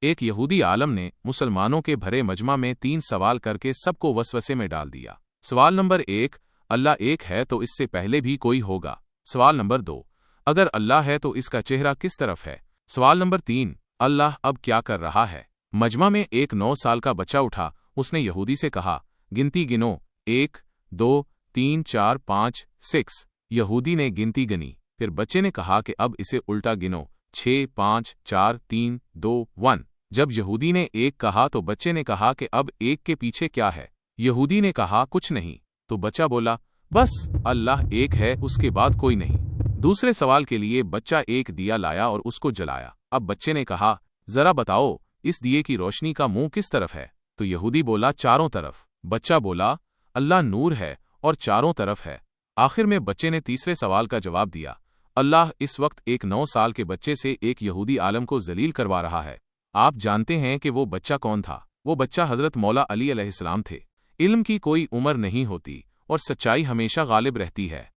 एक यहूदी आलम ने मुसलमानों के भरे मजमा में 3 सवाल करके सबको वसवसे में डाल दिया। सवाल नंबर 1, अल्लाह एक है तो इससे पहले भी कोई होगा। सवाल नंबर 2, अगर अल्लाह है तो इसका चेहरा किस तरफ है। सवाल नंबर 3, अल्लाह अब क्या कर रहा है। मजमा में एक 9 साल का बच्चा उठा, उसने यहूदी से कहा, गिनती गिनो, 1 2 3 4 5 6। यहूदी ने गिनती गिनी, फिर बच्चे ने कहा कि अब इसे उल्टा गिनो, 6 5 4 3 2 1। जब यहूदी ने 1 कहा तो बच्चे ने कहा कि अब 1 के पीछे क्या है। यहूदी ने कहा कुछ नहीं, तो बच्चा बोला, बस अल्लाह एक है, उसके बाद कोई नहीं। दूसरे सवाल के लिए बच्चा एक दिया लाया और उसको जलाया। अब बच्चे ने कहा, जरा बताओ इस दिए की रोशनी का मुंह किस तरफ है। तो यहूदी बोला, चारों तरफ। बच्चा बोला, अल्लाह नूर है और चारों तरफ है। आखिर में बच्चे ने तीसरे सवाल का जवाब दिया। अल्लाह इस वक्त एक 9 साल के बच्चे से एक यहूदी आलम को जलील करवा रहा है। आप जानते हैं कि वो बच्चा कौन था? वो बच्चा हजरत मौला अली अलैहिस्सलाम थे। इल्म की कोई उम्र नहीं होती और सच्चाई हमेशा गालिब रहती है।